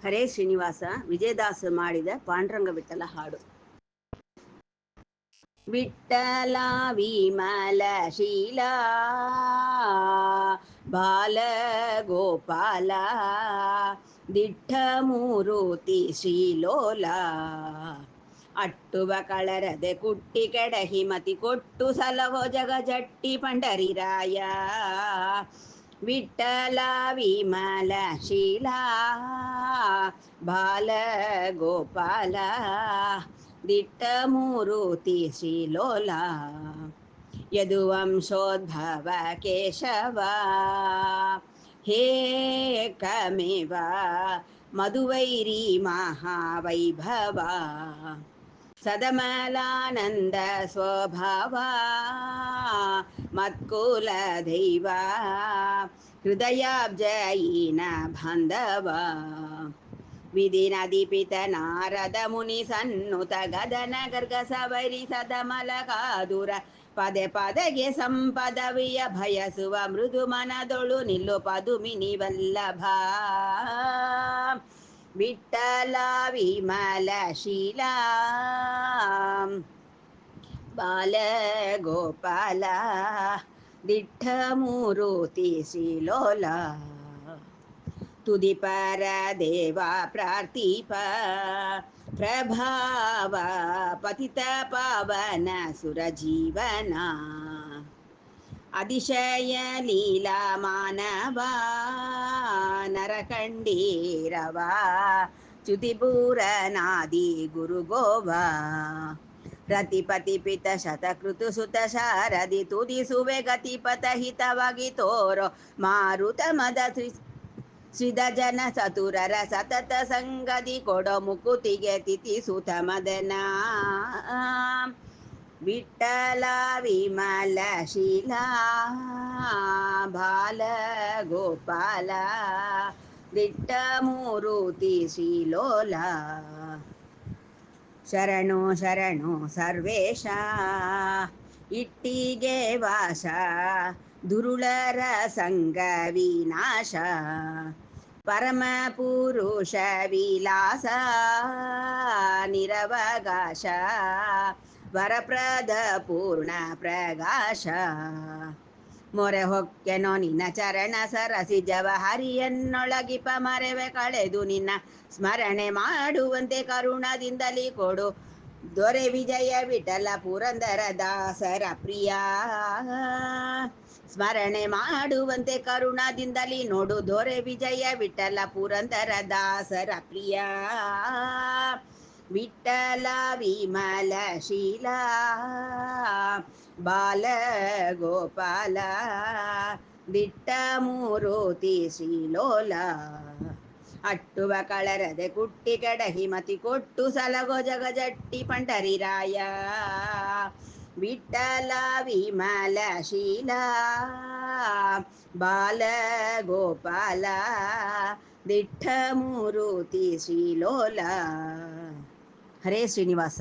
ಹರೇ ಶ್ರೀನಿವಾಸ ವಿಜಯದಾಸ ಮಾಡಿದ ಪಾಂಡುರಂಗ ವಿಠಲ ಹಾಡು. ವಿಠಲ ವಿಮಲ ಶೀಲ ಬಾಲ ಗೋಪಾಲ ದಿಟ್ಟ ಮೂರುತಿ ಶ್ರೀಲೋಲ ಅಟ್ಟುವ ಕಳರದೆ ಕುಟ್ಟಿ ಕೆಡಹಿ ಮತಿ ಕೊಟ್ಟು ಸಲಹೋ ಜಗ ಜಟ್ಟಿ ಪಂಡರಿರಾಯ. ವಿಠಲ ವಿಮಲ ಶೀಲ ಬಾಲ ಗೋಪಾಲ ದಿಟ್ಟ ಮೂರುತಿ ಶ್ರೀಲೋಲ ಯದುವಂಶೋದ್ಭವ ಕೇಶವ ಹೇ ಕಮೇವ ಮಧುವೈರಿ ಮಹಾವೈಭವ ಸದಮಲಾನಂದ ಸ್ವಭಾವ ಮತ್ಕುಲ ದೈವ ಹೃದಯಾಬ್ಜಯೀನ ಬಾಂಧವ ವಿಧಿನದೀಪಿತ ನಾರದ ಮುನಿ ಸನ್ನುತ ಗದನ ಗರ್ಗ ಸವರಿ ಸದಮಲಕಾದುರ ಪದೇ ಪದಗೆ ಸಂಪದವಿಯ ಭಯಸುವ ಮೃದು ಮನದೊಳು ನಿಲ್ಲು ಪದುಮಿನಿ ವಲ್ಲಭ. ವಿಠಲ ವಿಮಲ ಶೀಲ ಬಾಲ ಗೋಪಾಲ ದಿಟ್ಟ ಮೂರುತಿ ಶ್ರೀಲೋಲ ತುದಿ ಪರ ದೇವ ಪ್ರಾರ್ಥಿಪ ಪ್ರಭಾವ ಪತಿತ ಪಾವನ ಸುರಜೀವನ ಅತಿಶಯ ಲೀಲಾ ಮಾನವ ನರಕಂಡೀರವ ಚ್ಯುತಿಪೂರನಾದಿ ಗುರುಗೋವ ರತಿಪತಿ ಪಿತ ಶತಕೃತು ಸುತ ಶಾರದಿ ತುದಿಸುವೆ ಗತಿಪತ ಹಿತವಾಗಿ ತೋರೋ ಮಾರುತ ಮದ ಶ್ರಿದ ಜನ ಚತುರರ ಸತತ ಸಂಗದಿ ಕೊಡೋ ಮುಕುತಿಗೆ ತಿಥಿ ಸುತ ಮದನ. ವಿಠಲ ವಿಮಲ ಶೀಲ ಬಾಲ ಗೋಪಾಲ ದಿಟ್ಟ ಮೂರುತಿ ಶ್ರೀಲೋಲ ಶರಣು ಶರಣು ಸರ್ವೇಶ ಇಟ್ಟಿಗೆ ವಾಸ ದುರುಳರ ಸಂಗ ವಿನಾಶ ಪರಮ ಪುರುಷ ವಿಲಾಸ ನಿರವಗಾಶ ವರಪ್ರದ ಪೂರ್ಣ ಪ್ರಕಾಶ ಮೊರೆ ಹೊಕ್ಕೆನೋ ನಿನ್ನ ಚರಣ ಸರಸಿಜವ ಹರಿಯನ್ನೊಳಗಿಪ ಮರೆವೆ ಕಳೆದು ನಿನ್ನ ಸ್ಮರಣೆ ಮಾಡುವಂತೆ ಕರುಣದಿಂದಲೇ ಕೊಡು ದೊರೆ ವಿಜಯ ವಿಠಲ ಪುರಂದರ ದಾಸರ ಪ್ರಿಯ. ಸ್ಮರಣೆ ಮಾಡುವಂತೆ ಕರುಣದಿಂದಲೇ ನೋಡು ದೊರೆ ವಿಜಯ ವಿಠಲ ಪುರಂದರ ದಾಸರ ಪ್ರಿಯ. ವಿಠಲ ವಿಮಲ ಶೀಲ ಬಾಲ ಗೋಪಾಲ ದಿಟ್ಟ ಮೂರುತಿ ಶ್ರೀಲೋಲ ಅಟ್ಟುವ ಕಳರದೆ ಕುಟ್ಟಿ ಕೆಡಹಿ ಮತಿ ಕೊಟ್ಟು ಸಲಗೋ ಜಗ ಜಟ್ಟಿ ಪಂಡರಿರಾಯ. ವಿಠಲ ವಿಮಲ ಶೀಲ ಬಾಲ ಗೋಪಾಲ ದಿಟ್ಟ ಮೂರುತಿ ಶ್ರೀಲೋಲ. ಹರೇ ಶ್ರೀನಿವಾಸ.